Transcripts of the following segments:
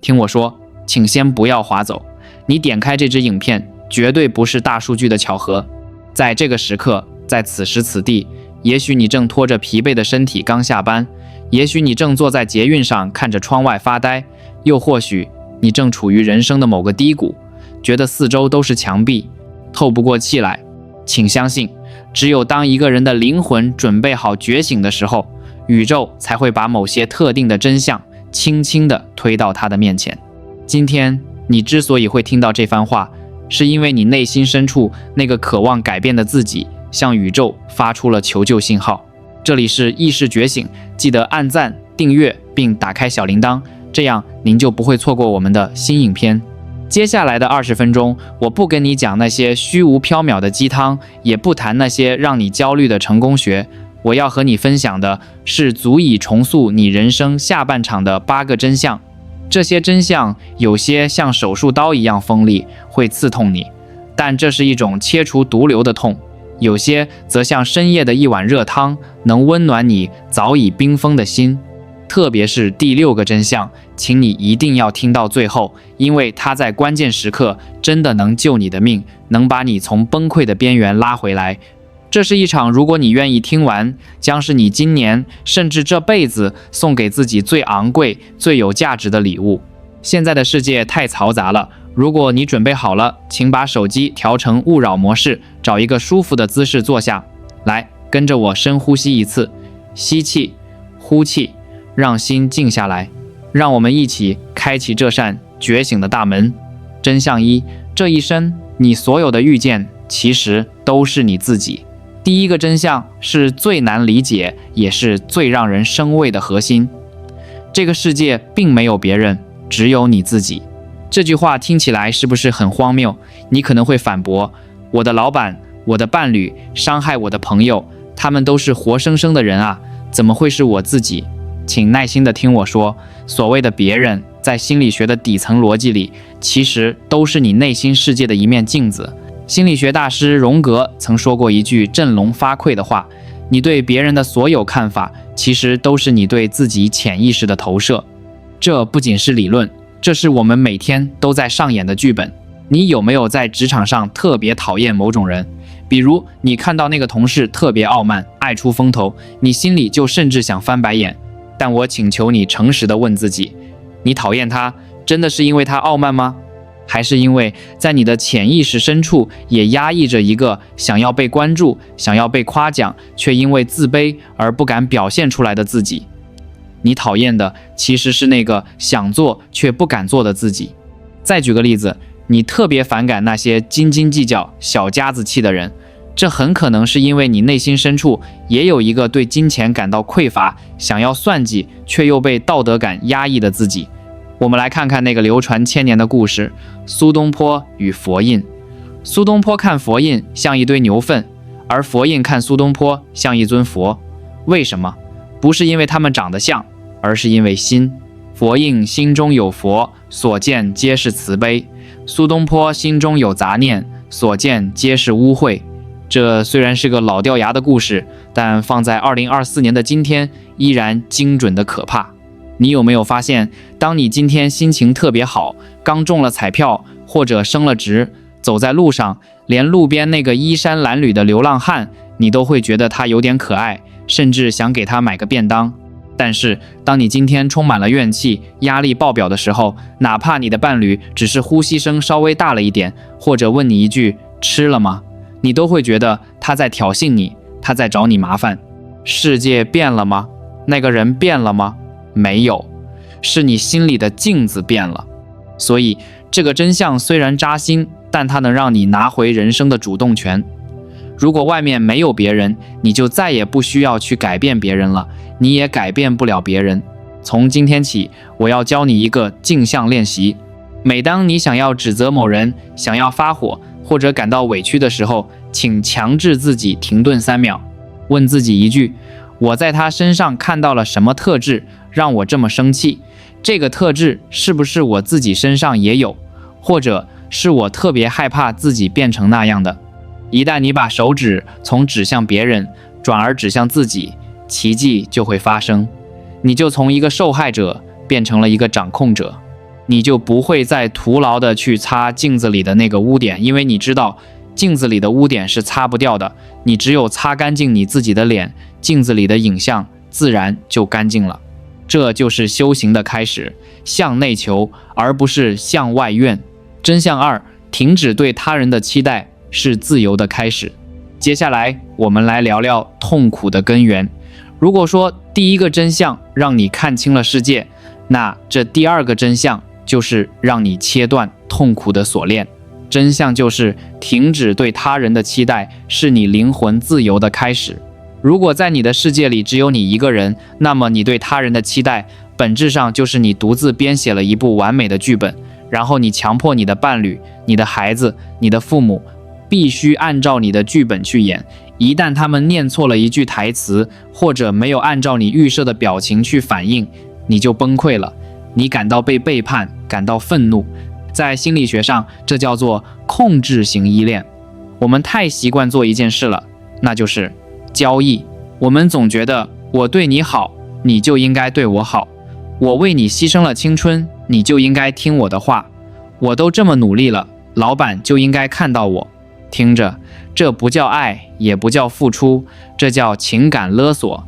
聽我說，請先不要滑走。你點開這支影片，絕對不是大數據的巧合。在這個時刻，在此時此地，也許你正拖着疲憊的身體剛下班，也許你正坐在捷運上看着窗外發呆，又或許你正處於人生的某個低谷，覺得四周都是牆壁，透不過氣來。請相信，只有當一個人的靈魂準備好覺醒的時候，宇宙才會把某些特定的真相輕輕地推到他的面前。今天你之所以會聽到這番話，是因為你內心深處那個渴望改變的自己向宇宙發出了求救信號。這裡是意識覺醒，記得按讚、訂閱並打開小鈴鐺，這樣您就不會錯過我們的新影片。接下來的20分鐘，我不跟你講那些虛無縹緲的雞湯，也不談那些讓你焦慮的成功學。我要和你分享的是足以重塑你人生下半場的8個真相。這些真相有些像手術刀一樣鋒利，會刺痛你，但這是一種切除毒瘤的痛；有些則像深夜的一碗熱湯，能溫暖你早已冰封的心。特別是第6個真相，請你一定要聽到最後，因為它在關鍵時刻真的能救你的命，能把你從崩潰的邊緣拉回來。這是一場如果你願意聽完，將是你今年甚至這輩子送給自己最昂貴、最有價值的禮物。現在的世界太嘈雜了，如果你準備好了，請把手機調成勿擾模式，找一個舒服的姿勢坐下。來，跟着我深呼吸一次，吸氣，呼氣，讓心靜下來。讓我們一起開啟這扇覺醒的大門。真相1：這一生你所有的遇見，其實都是你自己。第1個真相是最難理解，也是最讓人生畏的核心。這個世界並沒有別人，只有你自己。這句話聽起來是不是很荒謬？你可能會反駁：我的老闆、我的伴侶、傷害我的朋友，他們都是活生生的人啊，怎麼會是我自己？請耐心地聽我說，所謂的別人，在心理學的底層邏輯裡，其實都是你內心世界的一面鏡子。心理學大師榮格曾說過一句振聾發聵的話：你對別人的所有看法，其實都是你對自己潛意識的投射。這不僅是理論，這是我們每天都在上演的劇本。你有沒有在職場上特別討厭某種人？比如你看到那個同事特別傲慢，愛出風頭，你心裡就甚至想翻白眼。但我請求你誠實地問自己，你討厭他，真的是因為他傲慢嗎？還是因為在你的潛意識深處也壓抑着一個想要被關注、想要被誇獎，卻因為自卑而不敢表現出來的自己？你討厭的其實是那個想做卻不敢做的自己。再舉個例子，你特別反感那些斤斤計較、小家子氣的人，這很可能是因為你內心深處也有一個對金錢感到匱乏、想要算計卻又被道德感壓抑的自己。我們來看看那個流傳千年的故事：蘇東坡與佛印。蘇東坡看佛印像一堆牛糞，而佛印看蘇東坡像一尊佛。為什麼？不是因為他們長得像，而是因為心。佛印心中有佛，所見皆是慈悲；蘇東坡心中有雜念，所見皆是污穢。這雖然是個老掉牙的故事，但放在2024年的今天，依然精準的可怕。你有沒有發現，當你今天心情特別好，剛中了彩票或者升了職，走在路上，連路邊那個衣衫襤褸的流浪漢，你都會覺得他有點可愛，甚至想給他買個便當。但是當你今天充滿了怨氣，壓力爆表的時候，哪怕你的伴侶只是呼吸聲稍微大了一點，或者問你一句吃了嗎，你都會覺得他在挑釁你，他在找你麻煩。世界變了嗎？那個人變了嗎？沒有，是你心裡的鏡子變了。所以這個真相雖然扎心，但它能讓你拿回人生的主動權。如果外面沒有別人，你就再也不需要去改变別人了，你也改變不了別人。從今天起，我要教你一個鏡像練習。每當你想要指責某人，想要發火或者感到委屈的時候，請強制自己停頓3秒，問自己一句：我在他身上看到了什麼特質讓我這麼生氣？這個特質是不是我自己身上也有？或者是我特別害怕自己變成那樣的？一旦你把手指從指向別人轉而指向自己，奇蹟就會發生，你就從一個受害者變成了一個掌控者。你就不會再徒勞的去擦鏡子裡的那個污點，因為你知道鏡子裡的污點是擦不掉的，你只有擦乾淨你自己的臉，鏡子裡的影像自然就乾淨了。這就是修行的開始，向內求，而不是向外怨。真相2，停止對他人的期待是自由的開始。接下來我們來聊聊痛苦的根源。如果說第一個真相讓你看清了世界，那這第二個真相就是讓你切斷痛苦的鎖鏈。真相就是停止對他人的期待是你靈魂自由的開始。如果在你的世界裡只有你一個人，那麼你對他人的期待本質上就是你獨自編寫了一部完美的劇本，然後你強迫你的伴侶、你的孩子、你的父母必須按照你的劇本去演。一旦他們念錯了一句台詞，或者没有按照你預設的表情去反應，你就崩溃了，你感到被背叛，感到憤怒。在心理学上，這叫做控制型依戀。我們太習慣做一件事了，那就是交易。我們總覺得我對你好，你就應該對我好；我為你犧牲了青春，你就應該聽我的話；我都這麼努力了，老闆就應該看到我。聽着，這不叫愛，也不叫付出，這叫情感勒索。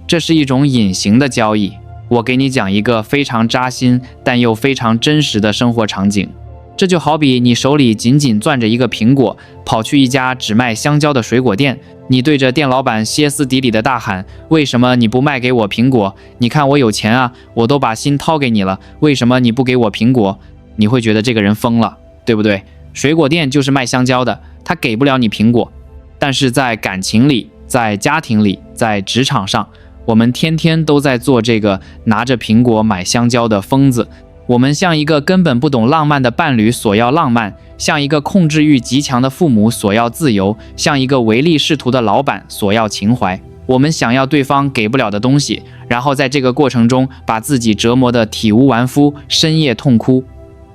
這是一種隱形的交易。我給你講一個非常扎心但又非常真實的生活場景。這就好比你手裡緊緊攥着一個蘋果，跑去一家只賣香蕉的水果店，你對着店老闆歇斯底里的大喊：為什麼你不賣給我蘋果？你看我有錢啊，我都把心掏給你了，為什麼你不給我蘋果？你會覺得這個人瘋了，對不對？水果店就是賣香蕉的，他給不了你蘋果。但是在感情裡，在家庭裡，在職場上，我們天天都在做这個拿着蘋果買香蕉的瘋子。我們像一個根本不懂浪漫的伴侶索要浪漫，像一個控制欲極強的父母索要自由，像一個唯利是圖的老闆索要情懷。我們想要對方給不了的東西，然後在這個過程中把自己折磨得體無完膚，深夜痛哭。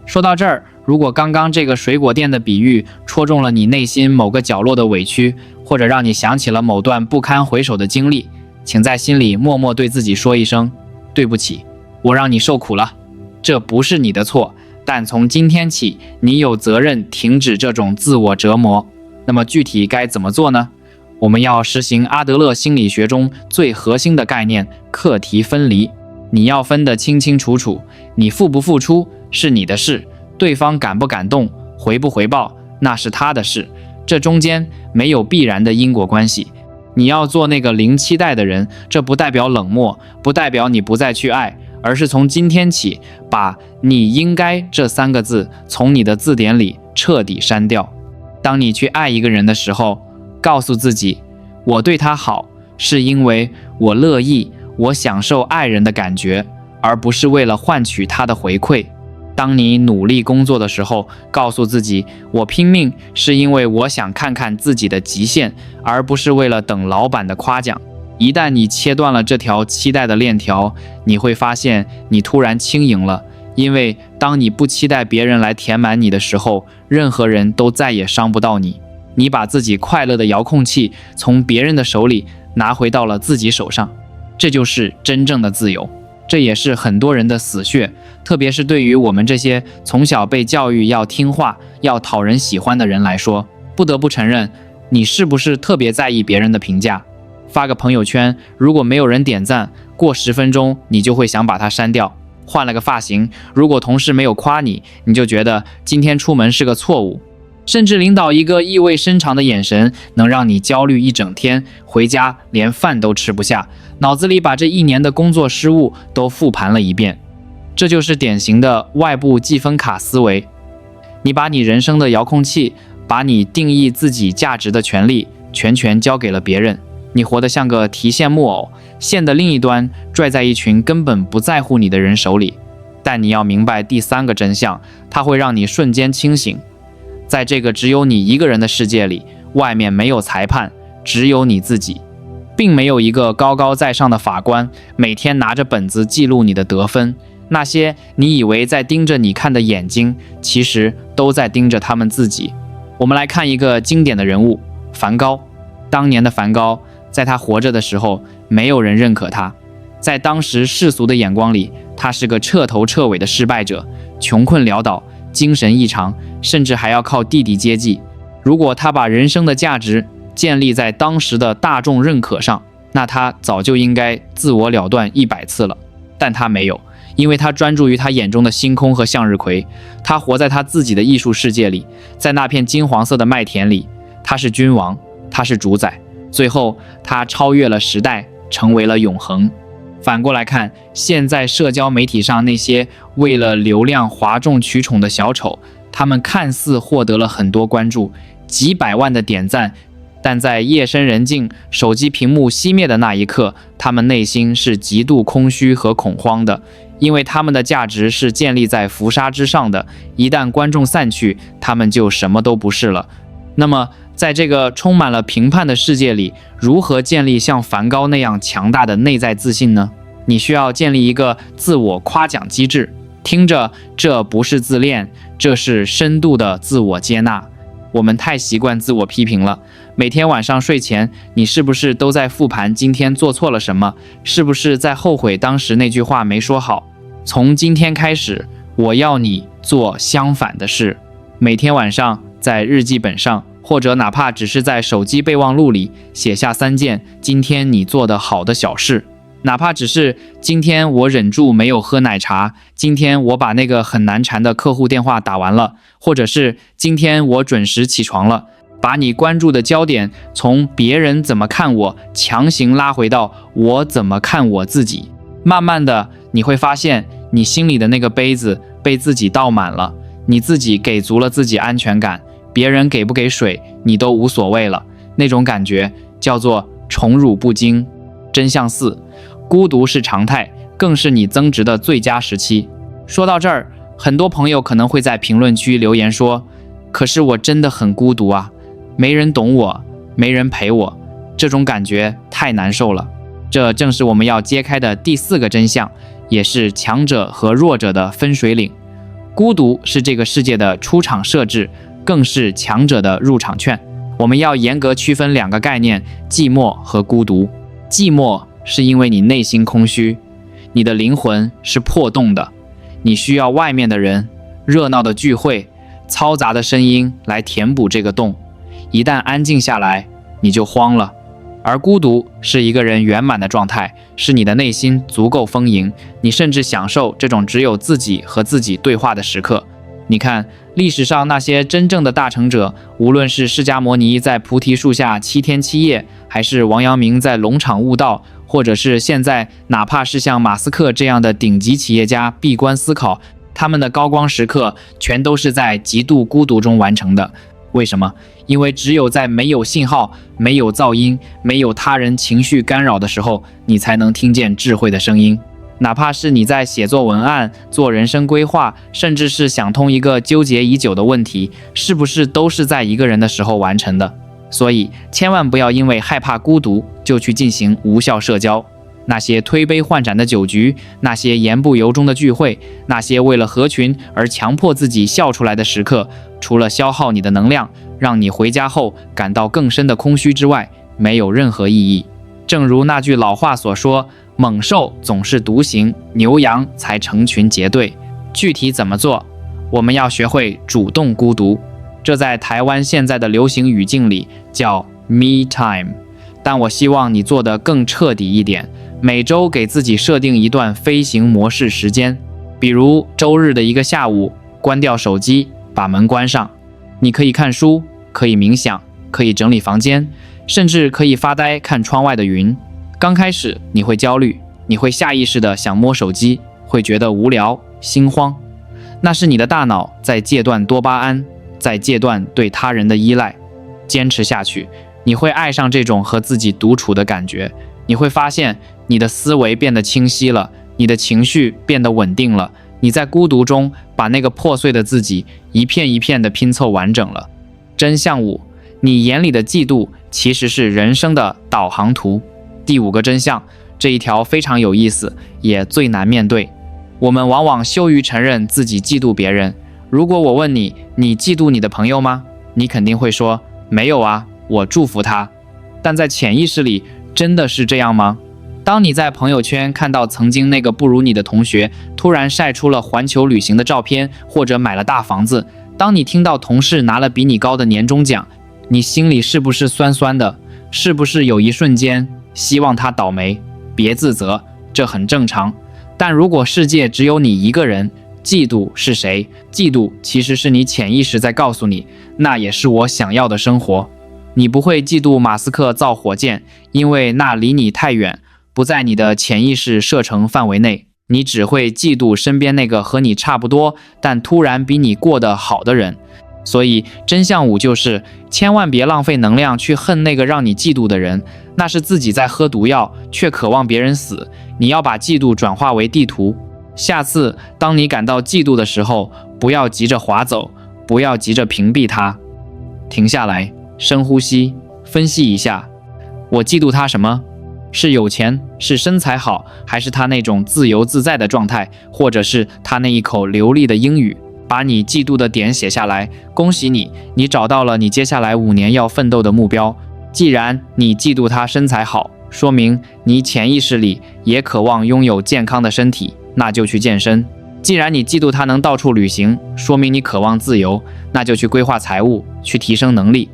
說到這兒，如果剛剛這個水果店的比喻戳中了你內心某個角落的委屈，或者讓你想起了某段不堪回首的經歷，請在心裡默默對自己說一聲：對不起，我讓你受苦了。這不是你的錯，但從今天起，你有責任停止這種自我折磨。那麼具體該怎麼做呢？我們要實行阿德勒心理學中最核心的概念——課題分離。你要分得清清楚楚，你付不付出是你的事，對方感不感動、回不回報那是他的事，這中間沒有必然的因果關係。你要做那個零期待的人，這不代表冷漠，不代表你不再去愛，而是從今天起，把你應該這3個字從你的字典裡徹底刪掉。當你去愛一個人的時候，告訴自己，我對他好，是因為我樂意，我享受愛人的感覺，而不是為了換取他的回饋。當你努力工作的時候，告訴自己，我拼命是因為我想看看自己的極限，而不是為了等老闆的誇獎。一旦你切斷了這條期待的鏈條，你會發現你突然輕盈了，因為當你不期待別人來填滿你的時候，任何人都再也傷不到你。你把自己快樂的遙控器從別人的手裡拿回到了自己手上，這就是真正的自由。這也是很多人的死穴，特別是對於我們這些從小被教育要聽話、要討人喜歡的人來說，不得不承認，你是不是特別在意別人的評價？發個朋友圈，如果沒有人點讚，過10分鐘你就會想把它刪掉。換了個髮型，如果同事沒有誇你，你就覺得今天出門是個錯誤。甚至領導一個意味深長的眼神，能讓你焦慮一整天，回家連飯都吃不下，腦子裡把這1年的工作失誤都復盤了一遍。這就是典型的外部計分卡思維。你把你人生的遙控器，把你定義自己價值的權利，全交給了別人。你活得像個提線木偶，線的另一端拽在一群根本不在乎你的人手裡。但你要明白第3個真相，它會讓你瞬間清醒。在這個只有你一個人的世界裡，外面沒有裁判，只有你自己，並沒有一個高高在上的法官，每天拿着本子記錄你的得分。那些你以為在盯着你看的眼睛，其實都在盯着他們自己。我們來看一個經典的人物，梵高。當年的梵高，在他活着的時候，沒有人認可他。在當時世俗的眼光裡，他是個徹頭徹尾的失敗者，窮困潦倒，精神異常，甚至還要靠弟弟接濟。如果他把人生的價值建立在當時的大眾認可上，那他早就應該自我了斷100次了。但他沒有，因為他專注於他眼中的星空和向日葵，他活在他自己的藝術世界裡，在那片金黃色的麥田裡，他是君王，他是主宰，最後他超越了時代，成為了永恆。反過來看，現在社交媒體上那些為了流量譁眾取寵的小丑，他們看似獲得了很多關注，幾百萬的點讚，但在夜深人靜，手機屏幕熄滅的那一刻，他們內心是極度空虛和恐慌的，因為他們的價值是建立在浮沙之上的，一旦觀眾散去，他們就什麼都不是了。那麼在這個充滿了評判的世界裡，如何建立像梵高那樣強大的內在自信呢？你需要建立一個自我誇獎機制。聽着，這不是自戀，這是深度的自我接納。我們太習慣自我批評了，每天晚上睡前，你是不是都在復盤今天做錯了什麼？是不是在後悔當時那句話沒說好？從今天開始，我要你做相反的事。每天晚上在日記本上，或者哪怕只是在手機備忘錄裡寫下3件今天你做的好的小事，哪怕只是今天我忍住沒有喝奶茶，今天我把那個很難纏的客戶電話打完了，或者是今天我準時起床了。把你關注的焦點從別人怎麼看我強行拉回到我怎麼看我自己。慢慢的，你會發現你心裡的那個杯子被自己倒滿了，你自己給足了自己安全感，別人給不給水你都無所謂了。那種感覺叫做寵辱不驚。真相4，孤獨是常態，更是你增值的最佳時期。說到這兒，很多朋友可能會在評論區留言說，可是我真的很孤獨啊，沒人懂我，沒人陪我，這種感覺太難受了。這正是我們要揭開的第4個真相，也是強者和弱者的分水嶺。孤獨是這個世界的出場設置，更是強者的入場券。我們要嚴格區分2個概念，寂寞和孤獨。寂寞是因為你內心空虛，你的靈魂是破洞的，你需要外面的人、熱鬧的聚會、嘈雜的聲音來填補這個洞。一旦安靜下來，你就慌了。而孤獨是一個人圓滿的狀態，是你的內心足夠豐盈，你甚至享受這種只有自己和自己對話的時刻。你看，歷史上那些真正的大成者，無論是釋迦牟尼在菩提樹下7天7夜，還是王陽明在龍場悟道，或者是現在哪怕是像馬斯克這樣的頂級企業家閉關思考，他們的高光時刻全都是在極度孤獨中完成的。為什麼？因為只有在沒有信號、沒有噪音、沒有他人情緒干擾的時候，你才能聽見智慧的聲音。哪怕是你在寫作文案、做人生規劃，甚至是想通一個糾結已久的問題，是不是都是在一個人的時候完成的？所以千萬不要因為害怕孤獨就去進行無效社交。那些推杯換盏的酒局，那些言不由衷的聚會，那些為了合群而強迫自己笑出來的時刻，除了消耗你的能量，讓你回家後感到更深的空虛之外，沒有任何意義。正如那句老話所說，猛獸總是獨行，牛羊才成群結隊。具體怎麼做？我們要學會主動孤獨，這在台灣現在的流行語境裡叫 me time。但我希望你做得更徹底一點，每周給自己設定一段飛行模式時間，比如周日的一個下午，關掉手機，把門關上。你可以看書，可以冥想，可以整理房間，甚至可以發呆看窗外的雲。剛開始你會焦慮，你會下意識地想摸手機，會覺得無聊、心慌。那是你的大腦在戒斷多巴胺，在戒斷對他人的依賴。堅持下去，你會愛上這種和自己獨處的感覺。你會發現你的思維變得清晰了，你的情緒變得穩定了。你在孤獨中把那個破碎的自己一片一片地拼湊完整了。真相5，你眼裡的嫉妒其實是人生的導航圖。第5個真相，這一條非常有意思，也最難面對。我們往往羞於承認自己嫉妒別人。如果我問你，你嫉妒你的朋友嗎？你肯定會說，沒有啊，我祝福他。但在潛意識裡，真的是這樣嗎？當你在朋友圈看到曾經那個不如你的同學突然曬出了環球旅行的照片，或者買了大房子，當你聽到同事拿了比你高的年終獎，你心裡是不是酸酸的？是不是有一瞬間希望他倒霉？別自責，這很正常。但如果世界只有你一個人，嫉妒是誰？嫉妒其實是你潛意識在告訴你，那也是我想要的生活。你不會嫉妒馬斯克造火箭，因為那離你太遠，不在你的潛意識射程範圍內。你只會嫉妒身邊那個和你差不多，但突然比你過得好的人。所以真相5就是千萬別浪費能量去恨那個讓你嫉妒的人，那是自己在喝毒藥，卻渴望別人死。你要把嫉妒轉化為地圖。下次當你感到嫉妒的時候，不要急着滑走，不要急着屏蔽它，停下來，深呼吸，分析一下，我嫉妒他什麼？是有錢，是身材好，還是他那種自由自在的狀態，或者是他那一口流利的英語？把你嫉妒的點寫下來，恭喜你，你找到了你接下來5年要奮鬥的目標。既然你嫉妒他身材好，說明你潛意識裡也渴望擁有健康的身體，那就去健身。既然你嫉妒他能到處旅行，說明你渴望自由，那就去規劃財務，去提升能力。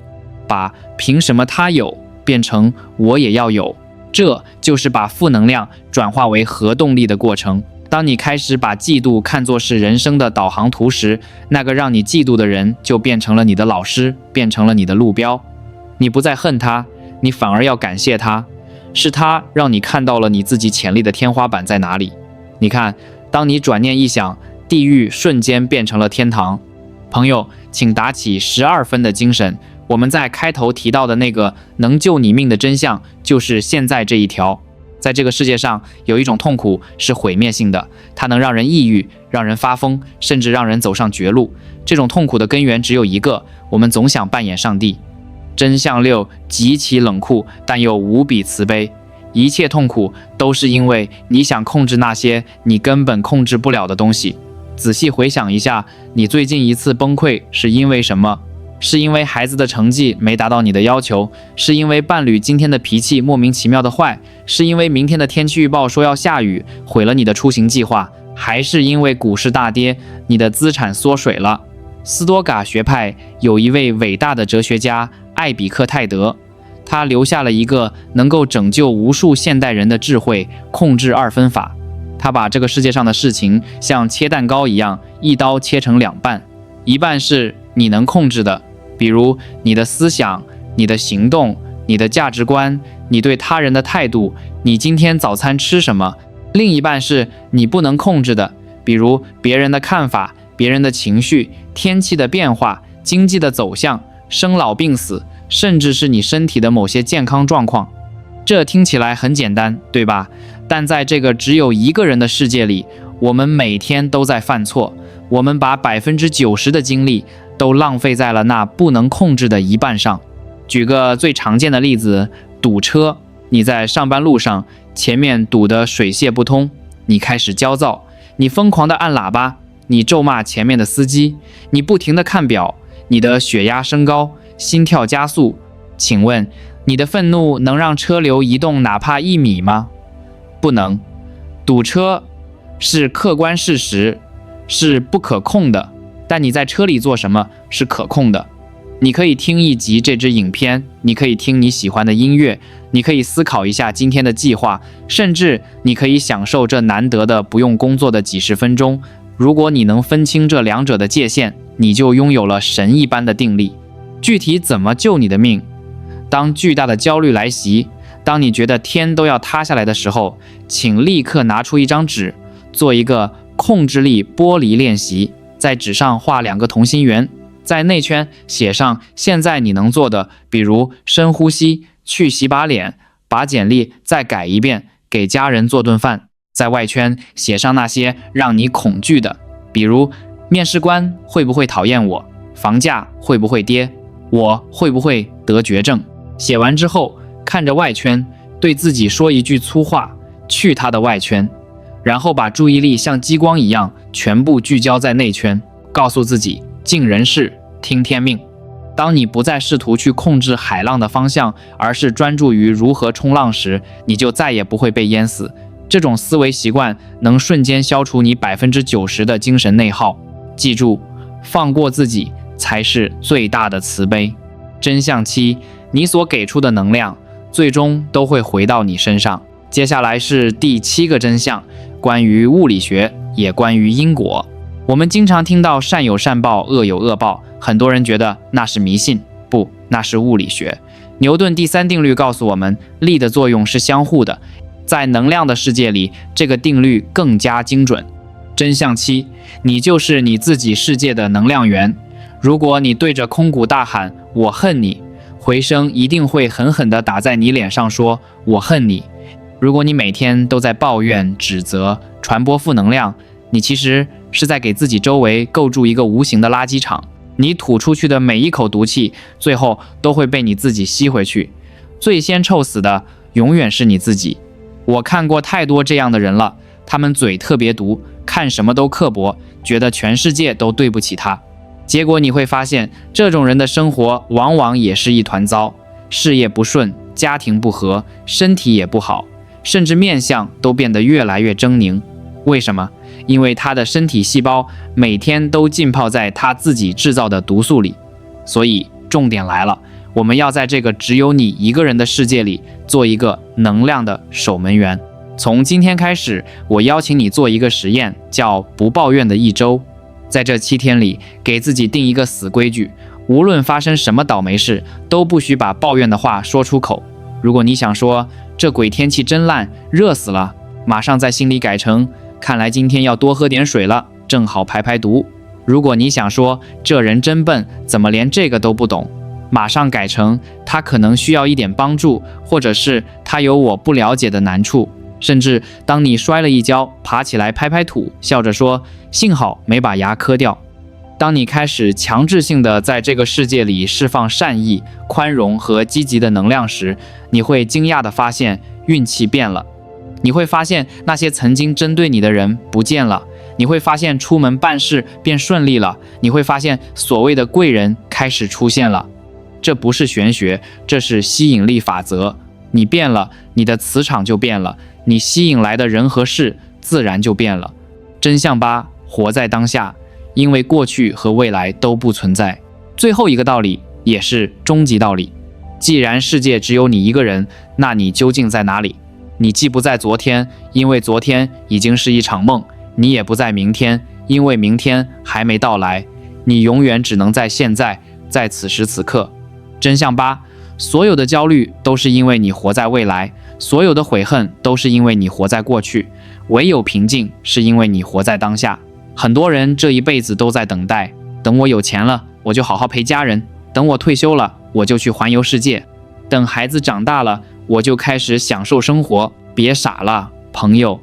把憑什麼他有變成我也要有，這就是把負能量轉化為核動力的過程。當你開始把嫉妒看作是人生的導航圖時，那個讓你嫉妒的人就變成了你的老師，變成了你的路標。你不再恨他，你反而要感謝他，是他讓你看到了你自己潛力的天花板在哪裡。你看，當你轉念一想，地獄瞬間變成了天堂。朋友，請打起12分的精神。我們在開頭提到的那個能救你命的真相，就是現在這一條。在這個世界上，有一種痛苦是毀滅性的，它能讓人抑鬱，讓人發瘋，甚至讓人走上絕路。這種痛苦的根源只有一個，我們總想扮演上帝。真相6極其冷酷，但又無比慈悲。一切痛苦都是因為你想控制那些你根本控制不了的東西。仔細回想一下，你最近一次崩潰是因為什麼？是因為孩子的成績沒達到你的要求？是因為伴侶今天的脾氣莫名其妙的壞？是因為明天的天氣預報說要下雨，毀了你的出行計劃？還是因為股市大跌，你的資產縮水了？斯多噶學派有一位偉大的哲學家艾比克泰德，他留下了一個能夠拯救無數现代人的智慧——控制2分法。他把这個世界上的事情像切蛋糕一樣，一刀切成2半，一半是你能控制的，比如你的思想、你的行動、你的價值觀、你對他人的態度、你今天早餐吃什麼；另一半是你不能控制的，比如別人的看法、別人的情緒、天氣的變化、經濟的走向、生老病死，甚至是你身體的某些健康狀況。這聽起來很簡單，對吧？但在這個只有一個人的世界裡，我們每天都在犯錯，我們把90%的精力都浪費在了那不能控制的一半上。舉個最常見的例子，堵車。你在上班路上，前面堵得水泄不通，你開始焦躁，你瘋狂地按喇叭，你咒罵前面的司機，你不停地看表，你的血壓升高，心跳加速。請問，你的憤怒能讓車流移動哪怕1米嗎？不能。堵車是客觀事實，是不可控的，但你在車裡做什麼是可控的。你可以聽一集這支影片，你可以聽你喜歡的音樂，你可以思考一下今天的計劃，甚至你可以享受這難得的不用工作的幾十分鐘。如果你能分清這兩者的界限，你就擁有了神一般的定力。具體怎麼救你的命？當巨大的焦慮來襲，當你覺得天都要塌下來的時候，請立刻拿出一張紙，做一個控制力剝離練習。在紙上畫2個同心圓，在內圈寫上現在你能做的，比如深呼吸，去洗把臉，把簡歷再改一遍，給家人做頓飯。在外圈寫上那些讓你恐懼的，比如面試官會不會討厭我，房價會不會跌，我會不會得絕症。寫完之後，看着外圈，對自己說一句粗話，去他的外圈，然後把注意力像激光一樣全部聚焦在內圈，告訴自己盡人事聽天命。當你不再試圖去控制海浪的方向，而是專注於如何衝浪時，你就再也不會被淹死。這種思維習慣能瞬間消除你90%的精神內耗。記住，放過自己才是最大的慈悲。真相7，你所給出的能量最終都會回到你身上。接下來是第7個真相，關於物理學，也關於因果。我們經常聽到善有善報，惡有惡報，很多人覺得那是迷信，不，那是物理學。牛頓第3定律告訴我們，力的作用是相互的，在能量的世界裡，這個定律更加精準。真相7，你就是你自己世界的能量源。如果你對着空谷大喊“我恨你”，回聲一定會狠狠地打在你臉上，說“我恨你”。如果你每天都在抱怨、指責、傳播負能量，你其實是在給自己周圍構築一個無形的垃圾場。你吐出去的每一口毒氣，最後都會被你自己吸回去。最先臭死的永遠是你自己。我看過太多這樣的人了，他們嘴特別毒，看什麼都刻薄，覺得全世界都對不起他。結果你會發現，這種人的生活往往也是一團糟，事業不順，家庭不和，身體也不好，甚至面相都變得越來越猙獰。為什麼？因為他的身體細胞每天都浸泡在他自己製造的毒素裡。所以重點來了，我們要在這個只有你一個人的世界裡做一個能量的守門員。從今天開始，我邀請你做一個實驗，叫不抱怨的1周。在這7天裡，給自己定一個死規矩，無論發生什麼倒霉事，都不許把抱怨的話說出口。如果你想說這鬼天氣真爛，熱死了，馬上在心裡改成看來今天要多喝點水了，正好排排毒。如果你想說這人真笨，怎麼連這個都不懂，馬上改成他可能需要一點幫助，或者是他有我不了解的難處。甚至當你摔了一跤，爬起來拍拍土，笑着說幸好沒把牙磕掉。當你開始強制性的在這個世界裡釋放善意、寬容和積極的能量時，你會驚訝地發現運氣變了。你會發現那些曾經針對你的人不見了，你會發現出門辦事變順利了，你會發現所謂的貴人開始出現了。這不是玄學，這是吸引力法則。你變了，你的磁場就變了，你吸引來的人和事自然就变了。真相8，活在當下，因為過去和未來都不存在。最後一個道理，也是終極道理，既然世界只有你一個人，那你究竟在哪裡？你既不在昨天，因為昨天已經是一場夢，你也不在明天，因為明天還沒到來，你永遠只能在現在，在此時此刻。真相8，所有的焦慮都是因為你活在未來，所有的悔恨都是因為你活在過去，唯有平靜是因為你活在當下。很多人這一輩子都在等待，等我有錢了，我就好好陪家人；等我退休了，我就去環遊世界；等孩子長大了，我就開始享受生活。別傻了，朋友，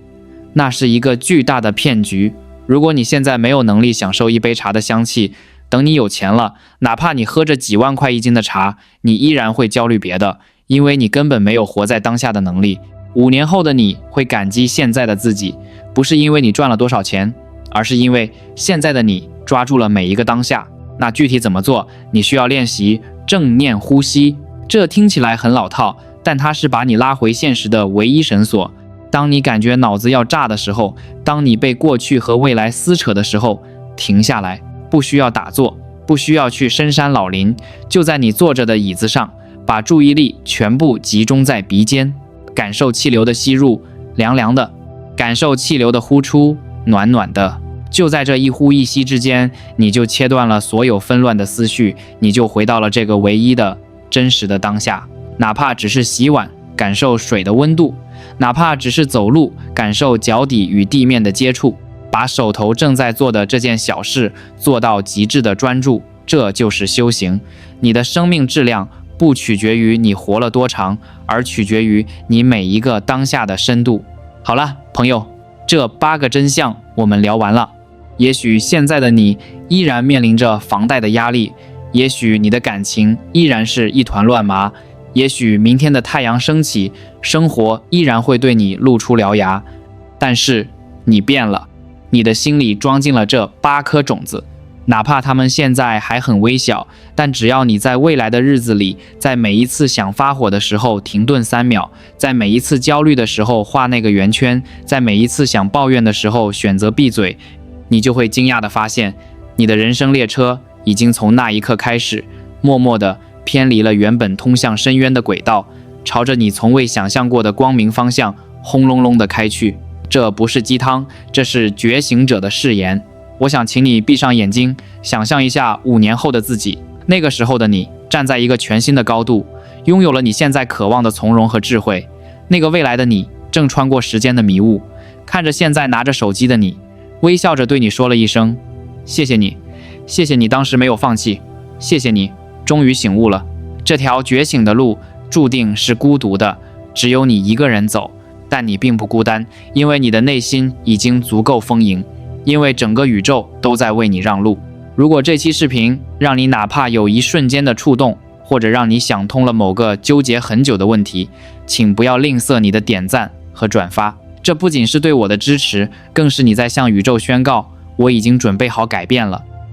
那是一個巨大的騙局。如果你現在沒有能力享受一杯茶的香氣，等你有錢了，哪怕你喝着幾萬塊1斤的茶，你依然會焦慮別的，因為你根本沒有活在當下的能力。5年後的你會感激現在的自己，不是因為你賺了多少錢，而是因為現在的你抓住了每一個當下。那具體怎麼做？你需要練習正念呼吸。這聽起來很老套，但它是把你拉回現實的唯一繩索。當你感覺腦子要炸的時候，當你被過去和未来撕扯的時候，停下來，不需要打坐，不需要去深山老林，就在你坐着的椅子上，把注意力全部集中在鼻尖，感受氣流的吸入，涼涼的；感受氣流的呼出，暖暖的。就在這一呼一吸之間，你就切斷了所有紛亂的思緒，你就回到了這個唯一的真實的當下。哪怕只是洗碗，感受水的溫度；哪怕只是走路，感受腳底與地面的接觸。把手頭正在做的這件小事做到極致的專注，這就是修行。你的生命質量不取決於你活了多長，而取決於你每一個當下的深度。好了，朋友，這8個真相我們聊完了。也許現在的你依然面臨着房貸的壓力，也許你的感情依然是一團亂麻，也許明天的太陽升起，生活依然會對你露出獠牙，但是你變了，你的心裡裝進了這8顆種子，哪怕他們現在還很微小，但只要你在未來的日子裡，在每一次想發火的時候停頓3秒，在每一次焦慮的時候畫那個圓圈，在每一次想抱怨的時候選擇閉嘴，你就會驚訝地發現，你的人生列車已經從那一刻開始，默默地偏離了原本通向深淵的軌道，朝着你從未想象過的光明方向轟隆隆地開去。這不是雞湯，這是覺醒者的誓言。我想請你閉上眼睛，想象一下5年後的自己，那個時候的你站在一個全新的高度，擁有了你現在渴望的從容和智慧。那個未來的你正穿過時間的迷霧，看着現在拿着手機的你，微笑着對你說了一聲謝謝你，謝謝你當時沒有放棄，謝謝你終於醒悟了。這條覺醒的路注定是孤獨的，只有你一個人走，但你並不孤單，因為你的內心已經足夠豐盈，因為整個宇宙都在為你讓路。如果這期視頻讓你哪怕有一瞬間的觸動，或者讓你想通了某個糾結很久的問題，請不要吝嗇你的點讚和轉發。這不僅是對我的支持，更是你在向宇宙宣告，我已經準備好改變了。